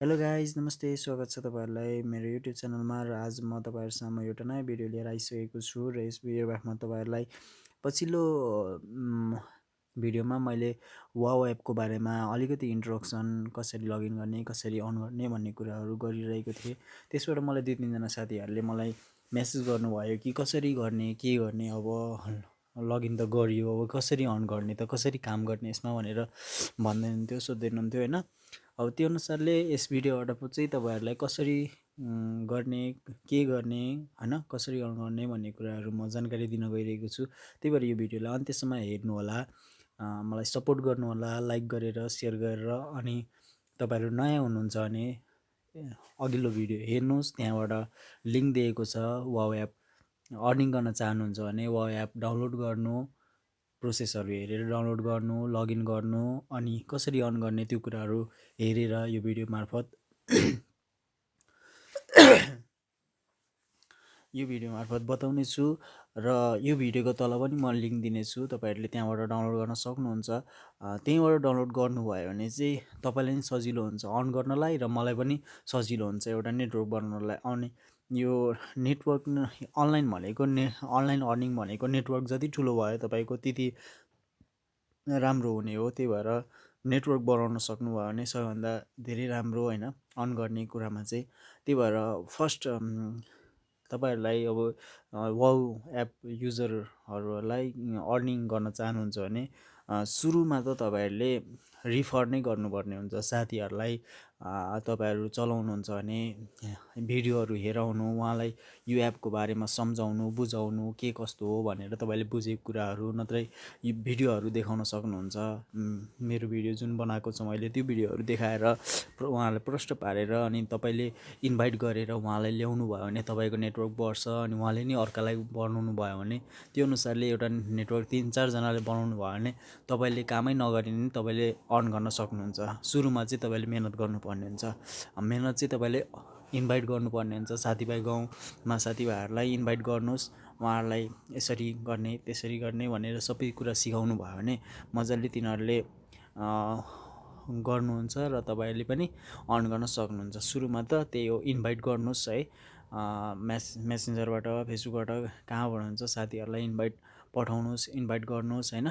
Hello guys नमस्ते स्वागत छ तपाईँहरूलाई मेरो युट्युब च्यानलमा र आज म तपाईँहरूसँग एउटा नयाँ भिडियो लिएर आइसकेको छु र यस भिडियोमा तपाईँहरूलाई पछिल्लो भिडियोमा मैले वाउ एपको बारेमा अलिकति इन्ट्रोडक्सन कसरी लगइन गर्ने कसरी अन गर्ने भन्ने कुराहरू गरिरहेको थिएँ। त्यसबाट मलाई 2-3 जना साथीहरूले मलाई मेसेज गर्नुभयो कि कसरी गर्ने के गर्ने अब लगइन त गरियो अब कसरी अन गर्ने त कसरी काम गर्ने यसमा भनेर भन्दै हुन्थ्यो सोध्दै हुनुहुन्थ्यो होइन। अब त्यो अनुसारले यस भिडियोबाट चाहिँ तपाईँहरूलाई कसरी गर्ने के गर्ने होइन कसरी अन गर्ने भन्ने कुराहरू म जानकारी दिन गइरहेको छु। त्यही भएर यो भिडियोलाई अन्त्यसम्म हेर्नुहोला, मलाई सपोर्ट गर्नुहोला, लाइक गरेर सेयर गरेर। अनि तपाईँहरू नयाँ हुनुहुन्छ भने अघिल्लो भिडियो हेर्नुहोस्, त्यहाँबाट लिङ्क दिएको छ। वाउ एप अर्निङ गर्न चाहनुहुन्छ भने वाउ एप डाउनलोड गर्नु, प्रोसेसहरू हेरेर डाउनलोड गर्नु, लगइन गर्नु, अनि कसरी अन गर्ने त्यो कुराहरू हेरेर यो भिडियो मार्फत बताउने छु। र यो भिडियोको तल पनि म लिङ्क दिनेछु, तपाईँहरूले त्यहाँबाट डाउनलोड गर्न सक्नुहुन्छ। त्यहीँबाट डाउनलोड गर्नुभयो भने चाहिँ तपाईँलाई नि सजिलो हुन्छ अन गर्नलाई र मलाई पनि सजिलो हुन्छ एउटा नेटवर्क बनाउनलाई। अनि यो नेटवर्क अनलाइन भनेको अनलाइन अर्निङ भनेको नेटवर्क जति ठुलो भयो तपाईँको त्यति राम्रो हुने हो। त्यही भएर नेटवर्क बनाउन सक्नुभयो भने सबैभन्दा धेरै राम्रो होइन अन गर्ने कुरामा चाहिँ। त्यही भएर फर्स्ट तपाईँहरूलाई अब वाउ एप युजरहरूलाई अर्निङ गर्न चाहनुहुन्छ भने सुरुमा त तपाईँहरूले रिफर नै गर्नुपर्ने हुन्छ साथीहरूलाई। तपाईँहरू चलाउनुहुन्छ भने भिडियोहरू हेराउनु, उहाँलाई यो एपको बारेमा सम्झाउनु बुझाउनु के कस्तो हो भनेर तपाईँले बुझेको कुराहरू नत्रै यी भिडियोहरू देखाउन सक्नुहुन्छ। मेरो भिडियो जुन बनाएको छ मैले त्यो भिडियोहरू देखाएर उहाँलाई प्रष्ट पारेर अनि तपाईँले इन्भाइट गरेर उहाँलाई ल्याउनु भयो भने तपाईँको नेटवर्क बढ्छ। अनि उहाँले नि अर्कालाई बनाउनु भयो भने त्यो अनुसारले एउटा नेटवर्क 3-4जनाले बनाउनु भयो भने तपाईँले कामै नगरी नि तपाईँले अर्न गर्न सक्नुहुन्छ। सुरुमा चाहिँ तपाईँले मेहनत गर्नुपर्ने हुन्छ। मेहनत चाहिँ तपाईँले इन्भाइट गर्नुपर्ने हुन्छ। साथीभाइ गाउँमा साथीभाइहरूलाई इन्भाइट गर्नुहोस्, उहाँहरूलाई यसरी गर्ने त्यसरी गर्ने भनेर सबै कुरा सिकाउनु भयो भने मजाले तिनीहरूले गर्नुहुन्छ र तपाईँहरूले पनि अर्न गर्न सक्नुहुन्छ। सुरुमा त त्यही हो, इन्भाइट गर्नुहोस् है, मेसेन्जरबाट फेसबुकबाट कहाँबाट हुन्छ साथीहरूलाई इन्भाइट पठाउनुहोस्, इन्भाइट गर्नुहोस् होइन।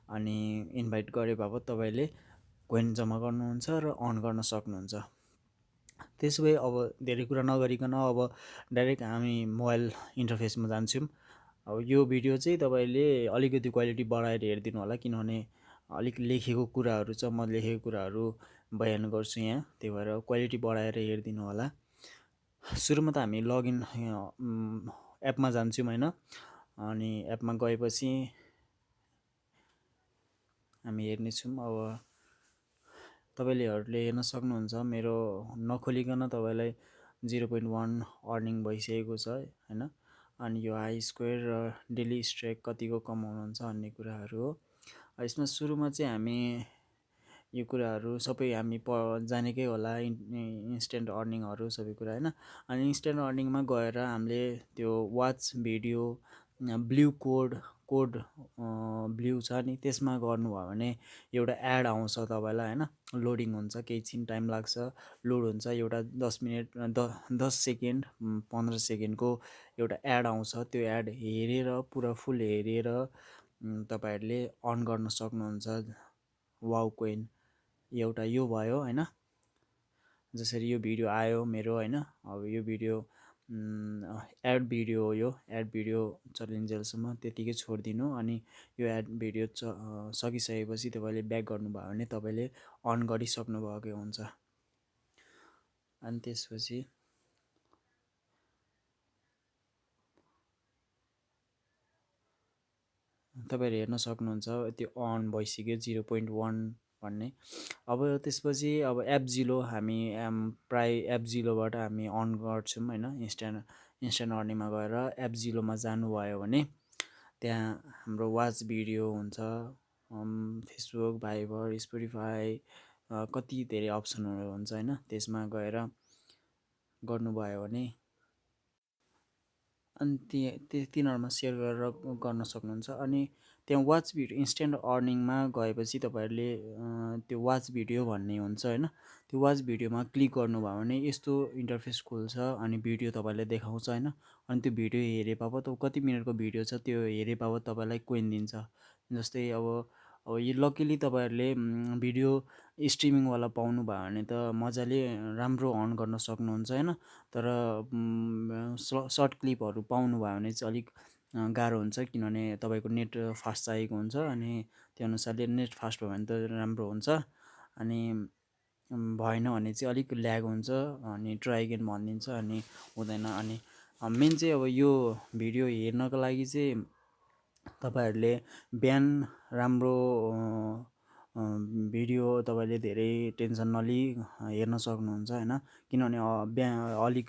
अनि इन्भाइट गरे बापत तपाईँले कोइन जम्मा गर्नुहुन्छ र अर्न गर्न सक्नुहुन्छ। त्यसो भए अब धेरै कुरा नगरिकन अब डाइरेक्ट हामी मोबाइल इन्टरफेसमा जान्छौँ। अब यो भिडियो चाहिँ तपाईँले अलिकति क्वालिटी बढाएर हेरिदिनु होला, किनभने अलिक लेखेको कुराहरू छ, म लेखेको कुराहरू बयान गर्छु यहाँ, त्यही भएर क्वालिटी बढाएर हेरिदिनु होला। सुरुमा त हामी लगइन एपमा जान्छौँ होइन। अनि एपमा गएपछि हामी हेर्नेछौँ। अब तपाईँलेहरूले हेर्न सक्नुहुन्छ मेरो नखोलिकन तपाईँलाई 0.1 अर्निङ भइसकेको छ होइन। अनि यो हाई स्क्वायर र डेली स्ट्रेक कतिको कमाउनुहुन्छ भन्ने कुराहरू हो। यसमा सुरुमा चाहिँ हामी यो कुराहरू सबै हामी जानेकै होला, इन्स्ट्यान्ट अर्निङहरू सबै कुरा होइन। अनि इन्स्ट्यान्ट अर्निङमा गएर हामीले त्यो watch video blue code blue छ नि त्यसमा गर्नुभयो भने एउटा एड आउँछ तपाईँलाई होइन। लोडिङ हुन्छ, केही छिन टाइम लाग्छ, लोड हुन्छ। एउटा 10 मिनट 10 सेकेन्ड 15 सेकेन्डको एउटा एड आउँछ। त्यो एड हेरेर पुरा फुल हेरेर तपाईँहरूले अर्न गर्न सक्नुहुन्छ वाउ कोइन। एउटा यो भयो होइन, जसरी यो भिडियो आयो मेरो होइन। अब यो भिडियो एड भिडियो हो, यो एड भिडियो चलिन्जेलसम्म त्यतिकै छोडिदिनु। अनि यो एड भिडियो सकिसकेपछि तपाईँले ब्याक गर्नुभयो भने तपाईँले अर्न गरिसक्नु भएको हुन्छ। अनि त्यसपछि तपाईँहरू हेर्न सक्नुहुन्छ त्यो अर्न भइसक्यो 0.1 भन्ने। अब त्यसपछि अब एप जिलो हामी प्राय एप जिलोबाट हामी अर्न गर्छौँ होइन। इन्स्ट्यान्ट अर्निङमा गएर एप जिलोमा जानुभयो भने त्यहाँ हाम्रो वाच भिडियो हुन्छ, फेसबुक, भाइबर, स्पोटिफाई, कति धेरै अप्सनहरू हुन्छ होइन। त्यसमा गएर गर्नुभयो भने अनि तिनीहरूमा सेयर गरेर गर्न सक्नुहुन्छ। अनि त्यहाँ वाच भिडियो इन्स्ट्यान्ट अर्निङमा गएपछि तपाईँहरूले त्यो वाच भिडियो भन्ने हुन्छ होइन, त्यो वाच भिडियोमा क्लिक गर्नुभयो भने यस्तो इन्टरफेस खुल्छ अनि भिडियो तपाईँलाई देखाउँछ होइन। अनि त्यो भिडियो हेरे बापत कति मिनटको भिडियो छ त्यो हेरे बापत तपाईँलाई कोइन दिन्छ। जस्तै अब यो लकिली तपाईँहरूले भिडियो स्ट्रिमिङवाला पाउनुभयो भने त मजाले राम्रो अर्न गर्न सक्नुहुन्छ होइन। तर सर्ट क्लिपहरू पाउनुभयो भने चाहिँ अलिक गाह्रो हुन्छ, किनभने तपाईँको नेट फास्ट चाहिएको हुन्छ अनि त्यो अनुसारले नेट फास्ट भयो भने त राम्रो हुन्छ। अनि भएन भने चाहिँ अलिक ल्याग हुन्छ अनि ट्राई अगेन भनिदिन्छ अनि हुँदैन। अनि मेन चाहिँ अब यो भिडियो हेर्नको लागि चाहिँ तपाईँहरूले बिहान राम्रो भिडियो तपाईँले धेरै टेन्सन नलिई हेर्न सक्नुहुन्छ होइन। किनभने बिहान अलिक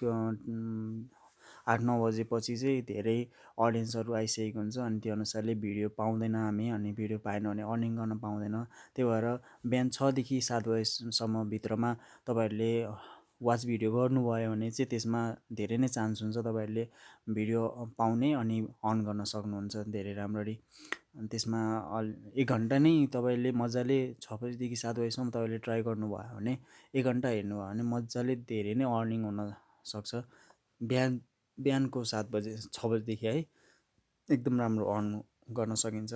8-9 बजेपछि चाहिँ धेरै अडियन्सहरू आइसकेको हुन्छ अनि त्यो अनुसारले भिडियो पाउँदैन हामी, अनि भिडियो पाएन भने अर्निङ गर्न पाउँदैन। त्यही भएर बिहान 6 देखि 7 बजीसम्म भित्रमा तपाईँहरूले वाच भिडियो गर्नुभयो भने चाहिँ त्यसमा धेरै नै चान्स हुन्छ तपाईँहरूले भिडियो पाउने अनि अर्न गर्न सक्नुहुन्छ धेरै राम्ररी। अनि त्यसमा 1 घन्टा नै तपाईँले मजाले 6 बजीदेखि 7 बजीसम्म तपाईँले ट्राई गर्नुभयो भने 1 घन्टा हेर्नुभयो भने मजाले धेरै नै अर्निङ हुन सक्छ। बिहानको 7 बजे 6 बजीदेखि है एकदम राम्रो अर्न गर्न सकिन्छ।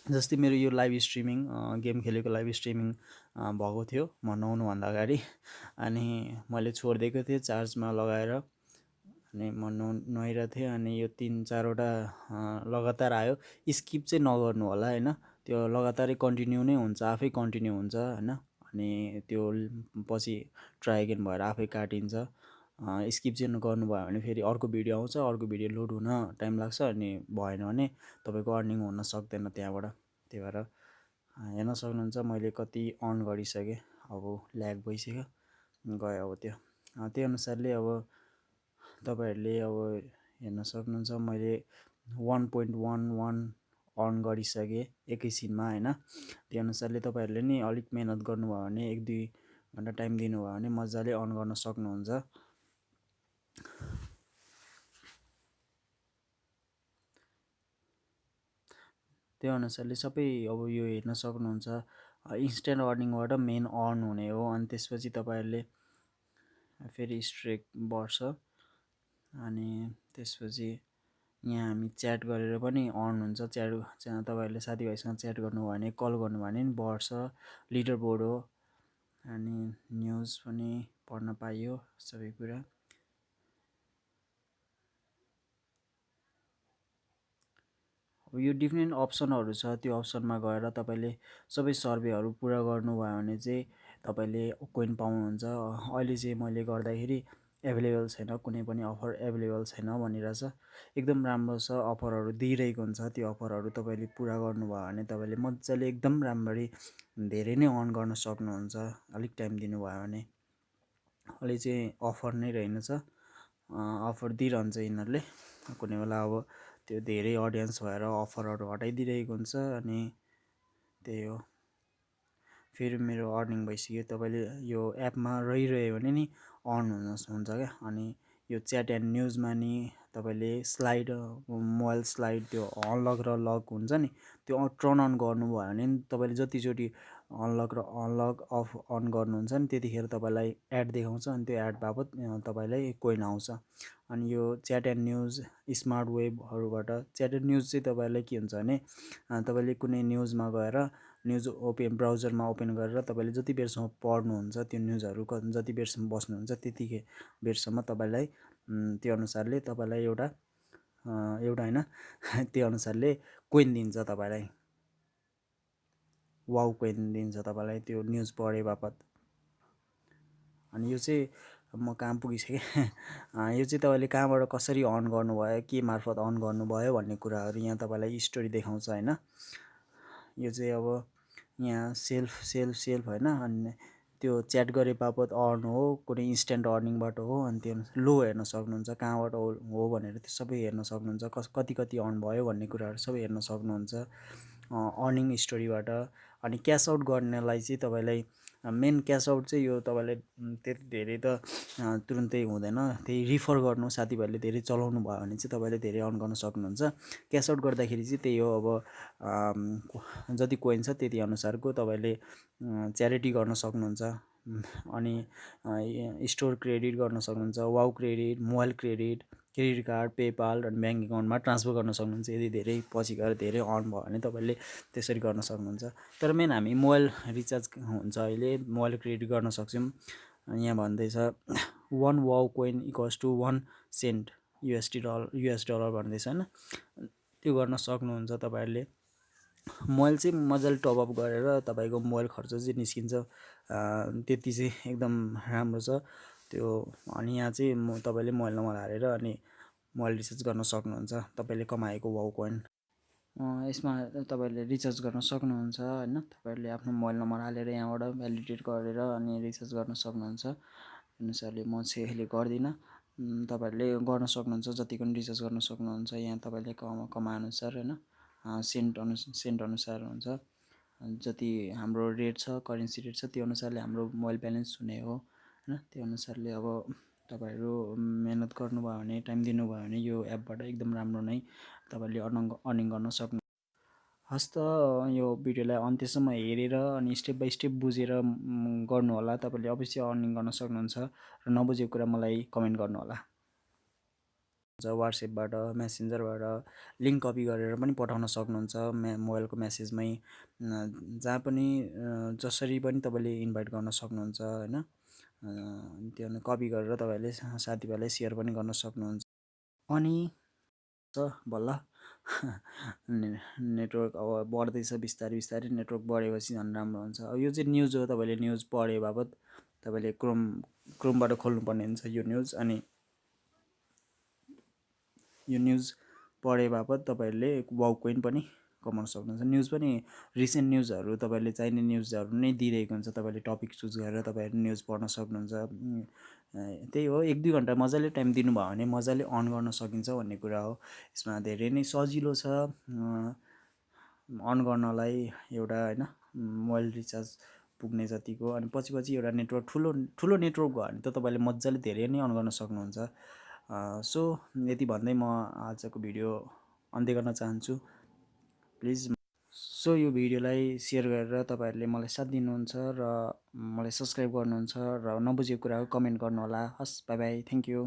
जस्तै मेरो यो लाइभ स्ट्रिमिङ गेम खेलेको लाइभ स्ट्रिमिङ भएको थियो म नुहाउनुभन्दा अगाडि, अनि मैले छोडिदिएको थिएँ चार्जमा लगाएर अनि म नुहाइरहेको थिएँ अनि यो 3-4वटा लगातार आयो। स्किप चाहिँ नगर्नु होला होइन, त्यो लगातारै कन्टिन्यू नै हुन्छ, आफै कन्टिन्यू हुन्छ होइन। अनि त्यो पछि ट्राई अगेन भएर आफै काटिन्छ। स्किप चाहिँ गर्नुभयो भने फेरि अर्को भिडियो आउँछ, अर्को भिडियो लोड हुन टाइम लाग्छ अनि भएन भने तपाईँको अर्निङ हुन सक्दैन त्यहाँबाट। त्यही भएर हेर्न सक्नुहुन्छ मैले कति अर्न गरिसकेँ, अब ल्याग भइसक्यो गयो अब त्यो। त्यही अनुसारले अब तपाईँहरूले अब हेर्न सक्नुहुन्छ मैले 1.11 अर्न गरिसकेँ एकैछिनमा होइन। त्यो अनुसारले तपाईँहरूले नि अलिक मेहनत गर्नुभयो भने 1-2 घन्टा टाइम दिनुभयो भने मजाले अर्न गर्न सक्नुहुन्छ। त्यो अनुसारले सबै अब यो हेर्न सक्नुहुन्छ इन्स्ट्यान्ट अर्निङबाट मेन अर्न हुने हो। अनि त्यसपछि तपाईँहरूले फेरि स्ट्रेक बढ्छ अनि त्यसपछि यहाँ हामी च्याट गरेर पनि अर्न हुन्छ। तपाईँहरूले साथीभाइसँग च्याट गर्नुभयो भने कल गर्नुभयो भने नि बढ्छ, लिडर बोर्ड हो। अनि न्युज पनि पढ्न पाइयो सबै कुरा। यो डिफ्रेन्ट अप्सनहरू छ, त्यो अप्सनमा गएर तपाईँले सबै सर्वेहरू पुरा गर्नुभयो भने चाहिँ तपाईँले कोइन पाउनुहुन्छ। अहिले चाहिँ मैले गर्दाखेरि एभाइलेबल छैन, कुनै पनि अफर एभाइलेबल छैन भनिरहेछ। एकदम राम्रो छ, अफरहरू दिइरहेको हुन्छ। त्यो अफरहरू तपाईँले पुरा गर्नुभयो भने तपाईँले मजाले एकदम राम्ररी धेरै नै अर्न गर्न सक्नुहुन्छ अलिक टाइम दिनुभयो भने। अहिले चाहिँ अफर नै रहेनछ, अफर दिइरहन्छ यिनीहरूले कुनै बेला। अब त्यो धेरै अडियन्स भएर अफरहरू हटाइदिइरहेको हुन्छ अनि त्यही हो। फेरि मेरो अर्निङ भइसक्यो। तपाईँले यो एपमा रहिरह्यो भने नि अर्न हुन्छ क्या। अनि यो च्याट एन्ड न्युजमा नि तपाईँले स्लाइड मोबाइल स्लाइड त्यो अनलक र लक हुन्छ नि त्यो टर्न अन गर्नुभयो भने नि तपाईँले जतिचोटि अनलक अफ अन गर्नुहुन्छ नि त्यतिखेर तपाईँलाई एड देखाउँछ अनि त्यो एड बापत तपाईँलाई कोइन आउँछ। अनि यो च्याट एन्ड न्युज स्मार्ट वेबहरूबाट च्याट एन्ड न्युज चाहिँ तपाईँलाई के हुन्छ भने तपाईँले कुनै न्युजमा गएर न्युज ब्राउजरमा ओपन गरेर तपाईँले जति बेरसम्म पढ्नुहुन्छ त्यो न्युजहरू जति बेरसम्म बस्नुहुन्छ त्यति बेरसम्म तपाईँलाई त्यो अनुसारले तपाईँलाई एउटा होइन त्यो अनुसारले कोइन दिन्छ तपाईँलाई, वाउ कोइन दिन्छ तपाईँलाई त्यो न्युज पढे बापत। अनि यो चाहिँ म कहाँ पुगिसकेँ यो चाहिँ तपाईँले कहाँबाट कसरी अर्न गर्नुभयो, के मार्फत अर्न गर्नुभयो भन्ने कुराहरू यहाँ तपाईँलाई स्टोरी देखाउँछ होइन। यो चाहिँ अब यहाँ सेल्फ होइन। अनि त्यो च्याट गरे बापत अर्न हो, कुनै इन्स्ट्यान्ट अर्निङबाट हो। अनि त्यो लो हेर्न सक्नुहुन्छ कहाँबाट हो भनेर त्यो सबै हेर्न सक्नुहुन्छ, कति अर्न भयो भन्ने कुराहरू सबै हेर्न सक्नुहुन्छ अर्निङ स्टोरीबाट। अनि क्यास आउट गर्नलाई चाहिँ तपाईँलाई मेन क्यास आउट चाहिँ यो तपाईँले त्यति धेरै त तुरुन्तै हुँदैन। त्यही रिफर गर्नु साथीभाइले धेरै चलाउनु भयो भने चाहिँ तपाईँले धेरै अर्न गर्न सक्नुहुन्छ। क्यास आउट गर्दाखेरि चाहिँ त्यही हो, अब जति कोइन छ त्यति अनुसारको तपाईँले च्यारिटी गर्न सक्नुहुन्छ। अनि स्टोर क्रेडिट गर्न सक्नुहुन्छ, wow credit, mobile credit, credit card, PayPal अनि ब्याङ्क एकाउन्टमा ट्रान्सफर गर्न सक्नुहुन्छ। यदि धेरै पछि गएर धेरै अर्न भयो भने तपाईँले त्यसरी गर्न सक्नुहुन्छ। तर मेन हामी मोबाइल रिचार्ज हुन्छ अहिले, मोबाइल क्रेडिट गर्न सक्छौँ। यहाँ भन्दैछ 1 wow coin equals to 1 cent US dollar भन्दैछ होइन। त्यो गर्न सक्नुहुन्छ तपाईँहरूले। मोबाइल चाहिँ मजाले टपअप गरेर तपाईँको मोबाइल खर्च चाहिँ निस्किन्छ, त्यति चाहिँ एकदम राम्रो छ त्यो। अनि यहाँ चाहिँ तपाईँले मोबाइल नम्बर हालेर अनि मोबाइल रिचार्ज गर्न सक्नुहुन्छ तपाईँले कमाएको वाउ कोइन। यसमा तपाईँहरूले रिचार्ज गर्न सक्नुहुन्छ होइन। तपाईँहरूले आफ्नो मोबाइल नम्बर हालेर यहाँबाट भ्यालिडेट गरेर अनि रिचार्ज गर्न सक्नुहुन्छ। अनुसारले म चाहिँ अहिले गर्दिनँ, तपाईँहरूले गर्न सक्नुहुन्छ, जतिको पनि रिचार्ज गर्न सक्नुहुन्छ। यहाँ तपाईँले कमाएअनुसार होइन, सेन्ट अनुसार हुन्छ। जति हाम्रो रेट छ, करेन्सी रेट छ, त्यो अनुसारले हाम्रो मोबाइल ब्यालेन्स हुने हो होइन। त्यो अनुसारले अब तपाईँहरू मेहनत गर्नुभयो भने, टाइम दिनुभयो भने यो एपबाट एकदम राम्रो नै तपाईँले अर्निङ गर्न सक्नु। हस् त, यो भिडियोलाई अन्त्यसम्म हेरेर अनि स्टेप बाई स्टेप बुझेर गर्नु होला। तपाईँले अवश्य अर्निङ गर्न सक्नुहुन्छ र नबुझेको कुरा मलाई कमेन्ट गर्नुहोला। वाट्सएपबाट, मेसेन्जरबाट लिङ्क कपी गरेर पनि पठाउन सक्नुहुन्छ मोबाइलको मेसेजमै, जहाँ पनि जसरी पनि तपाईँले इन्भाइट गर्न सक्नुहुन्छ होइन। त्यो कपी गरेर तपाईँले साथीभाइलाई सेयर पनि गर्न सक्नुहुन्छ। अनि बल्ल नेटवर्क अब बढ्दैछ बिस्तारै बिस्तारै, नेटवर्क बढेपछि झन् राम्रो हुन्छ। अब यो चाहिँ न्युज हो, तपाईँले न्युज पढे बापत तपाईँले क्रोमबाट खोल्नुपर्ने हुन्छ यो न्युज। अनि यो न्युज पढे बापत तपाईँहरूले वाउ कोइन पनि कमाउन सक्नुहुन्छ। न्युज पनि रिसेन्ट न्युजहरू तपाईँले चाहिने न्युजहरू नै दिइरहेको हुन्छ। तपाईँले टपिक चुज गरेर तपाईँहरू न्युज पढ्न सक्नुहुन्छ। त्यही हो, 1-2 घन्टा मजाले टाइम दिनुभयो भने मजाले अर्न गर्न सकिन्छ भन्ने कुरा हो। यसमा धेरै नै सजिलो छ अर्न गर्नलाई एउटा होइन, मोबाइल रिचार्ज पुग्ने जतिको। अनि पछि एउटा नेटवर्क ठुलो नेटवर्क भयो भने त तपाईँले मजाले धेरै नै अर्न गर्न सक्नुहुन्छ। सो यति भन्दै म आजको भिडियो अन्त्य गर्न चाहन्छु। प्लिज यो भिडियोलाई सेयर गरेर तपाईँहरूले मलाई साथ दिनुहुन्छ र मलाई सब्सक्राइब गर्नुहुन्छ र नबुझेको कुराको कमेन्ट गर्नुहोला। हस्, बाई बाई, थ्याङ्क यू।